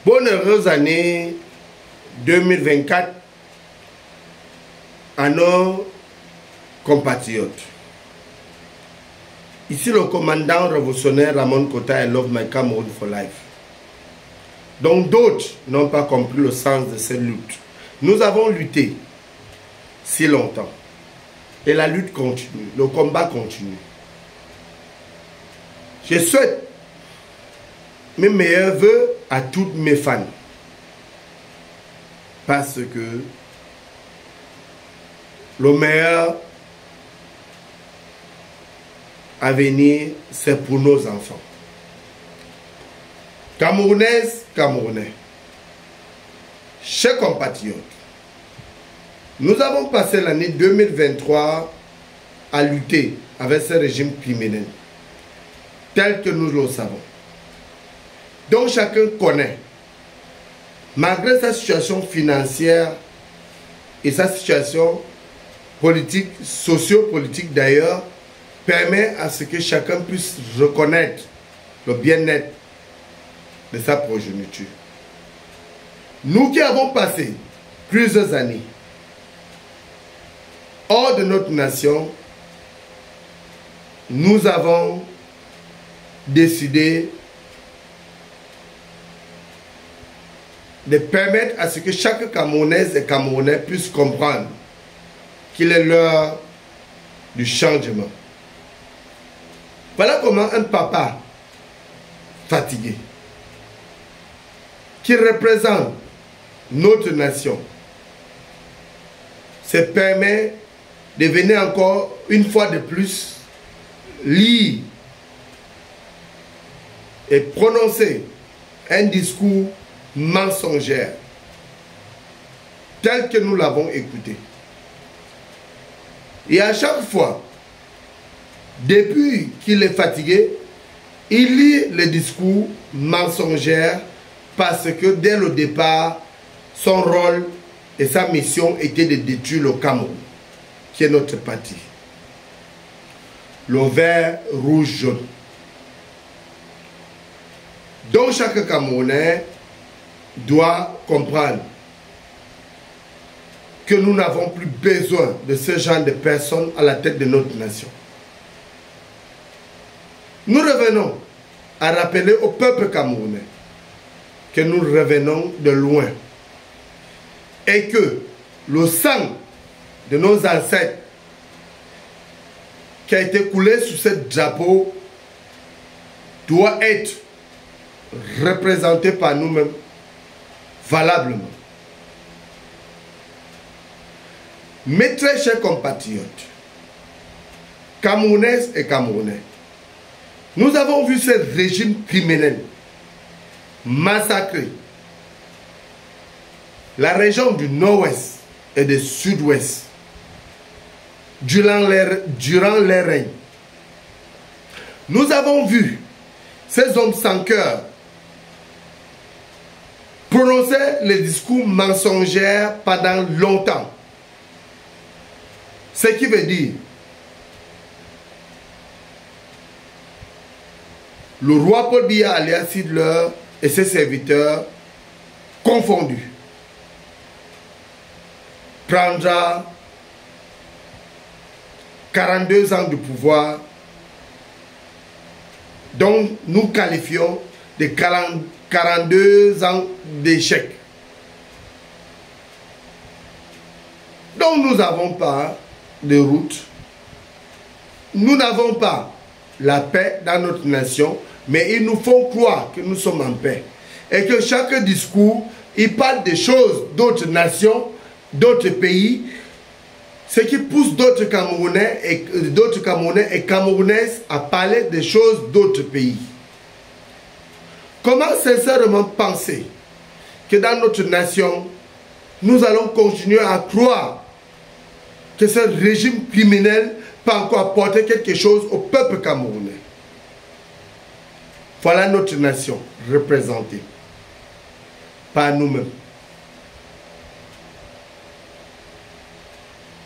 Bonne heureuse année 2024 à nos compatriotes. Ici le commandant révolutionnaire Ramon Kota, I love my Cameroon for life. Donc d'autres n'ont pas compris le sens de cette lutte. Nous avons lutté si longtemps. Et la lutte continue, le combat continue. Je souhaite mes meilleurs vœux à toutes mes fans. Parce que le meilleur à venir, c'est pour nos enfants. Camerounaises, Camerounais, chers compatriotes, nous avons passé l'année 2023 à lutter avec ce régime criminel, tel que nous le savons. Donc chacun connaît, malgré sa situation financière et sa situation politique, socio-politique d'ailleurs, permet à ce que chacun puisse reconnaître le bien-être de sa progéniture. Nous qui avons passé plusieurs années hors de notre nation, nous avons décidé de permettre à ce que chaque Camerounaise et Camerounais puisse comprendre qu'il est l'heure du changement. Voilà comment un papa fatigué, qui représente notre nation, se permet de venir encore une fois de plus lire et prononcer un discours mensongère tel que nous l'avons écouté. Et à chaque fois, depuis qu'il est fatigué, il lit le discours mensongère parce que dès le départ, son rôle et sa mission était de détruire le Cameroun, qui est notre parti. Le vert, rouge, jaune. Donc chaque Camerounais doit comprendre que nous n'avons plus besoin de ce genre de personnes à la tête de notre nation. Nous revenons à rappeler au peuple camerounais que nous revenons de loin et que le sang de nos ancêtres qui a été coulé sur ce drapeau doit être représenté par nous-mêmes valablement. Mes très chers compatriotes, Camerounaises et Camerounais, nous avons vu ce régime criminel massacrer la région du nord-ouest et du sud-ouest durant les règnes. Nous avons vu ces hommes sans cœur prononcer les discours mensongers pendant longtemps. Ce qui veut dire le roi Paul Biya alias Hitler et ses serviteurs confondus prendra 42 ans de pouvoir dont nous qualifions de 42 ans d'échec. Donc nous n'avons pas de route, nous n'avons pas la paix dans notre nation, mais ils nous font croire que nous sommes en paix. Et que chaque discours, il parle des choses d'autres nations, d'autres pays, ce qui pousse d'autres Camerounais et Camerounaises à parler des choses d'autres pays. Comment sincèrement penser que dans notre nation, nous allons continuer à croire que ce régime criminel peut encore apporter quelque chose au peuple camerounais? Voilà notre nation représentée par nous-mêmes.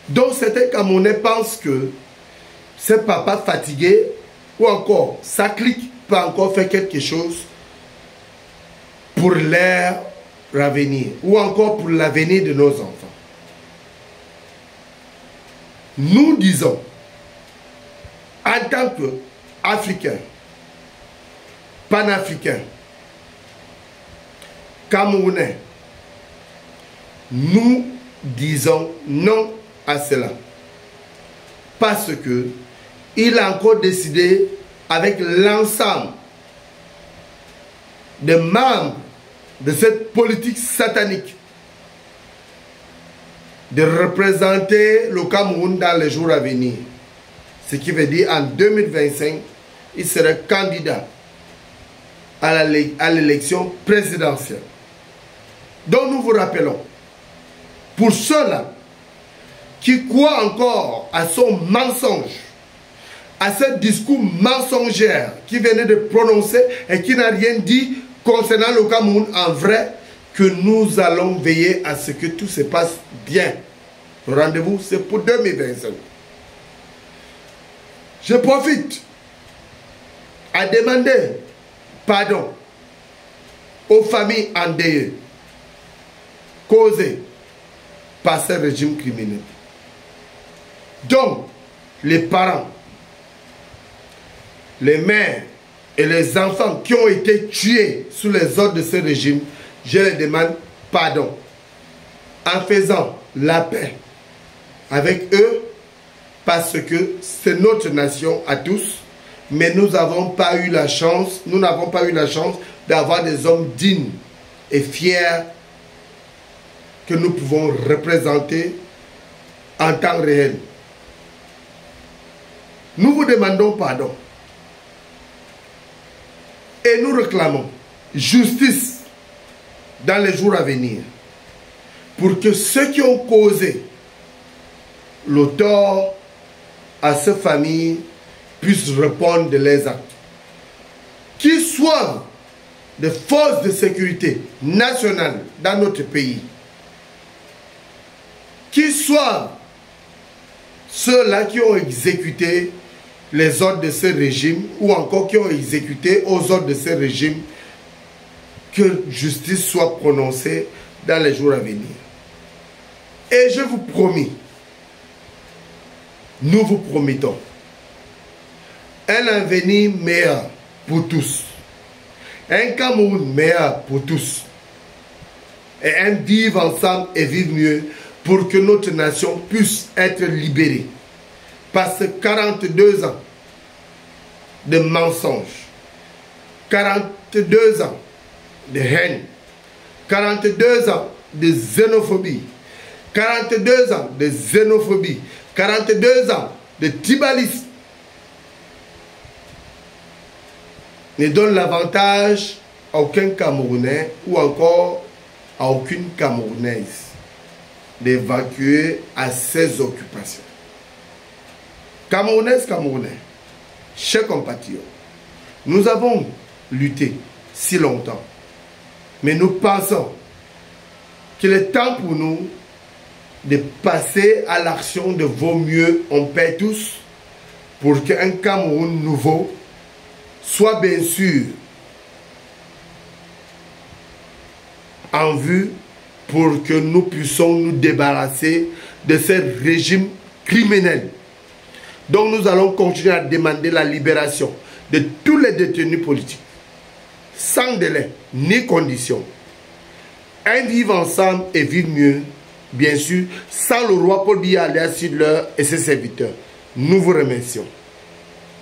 Donc certains Camerounais pensent que ce papa fatigué ou encore sa clique peut encore faire quelque chose pour leur avenir ou encore pour l'avenir de nos enfants. Nous disons, en tant qu'Africains, Panafricains, Camerounais, nous disons non à cela. Parce que il a encore décidé avec l'ensemble des membres de cette politique satanique de représenter le Cameroun dans les jours à venir. Ce qui veut dire en 2025, il serait candidat à l'élection présidentielle. Donc nous vous rappelons, pour ceux-là qui croient encore à son mensonge, à ce discours mensongère qui venait de prononcer et qui n'a rien dit concernant le Cameroun en vrai, que nous allons veiller à ce que tout se passe bien. Le rendez-vous, c'est pour 2025. Je profite à demander pardon aux familles endeuillées causées par ce régime criminel. Donc, les parents, les mères et les enfants qui ont été tués sous les ordres de ce régime, je les demande pardon en faisant la paix avec eux parce que c'est notre nation à tous, mais nous n'avons pas eu la chance, d'avoir des hommes dignes et fiers que nous pouvons représenter en temps réel. Nous vous demandons pardon et nous réclamons justice dans les jours à venir pour que ceux qui ont causé le tort à ces familles puissent répondre de leurs actes. Qu'ils soient des forces de sécurité nationales dans notre pays, qu'ils soient ceux-là qui ont exécuté les ordres de ce régime ou encore qui ont exécuté aux ordres de ce régime, que justice soit prononcée dans les jours à venir. Et je vous promets, nous vous promettons un avenir meilleur pour tous, un Cameroun meilleur pour tous, et un vivre ensemble et vivre mieux pour que notre nation puisse être libérée. Parce que 42 ans de mensonges, 42 ans de haine, 42 ans de xénophobie, 42 ans de xénophobie, 42 ans de tribalisme ne donne l'avantage à aucun Camerounais ou encore à aucune Camerounaise d'évacuer à ses occupations. Camerounaises, Camerounais, chers compatriotes, nous avons lutté si longtemps, mais nous pensons qu'il est temps pour nous de passer à l'action de vaut mieux on paie tous pour qu'un Cameroun nouveau soit bien sûr en vue pour que nous puissions nous débarrasser de ce régime criminel. Donc nous allons continuer à demander la libération de tous les détenus politiques, sans délai ni condition. Un vivre ensemble et vivre mieux, bien sûr, sans le roi Paul Biya alias Sidler et ses serviteurs. Nous vous remercions.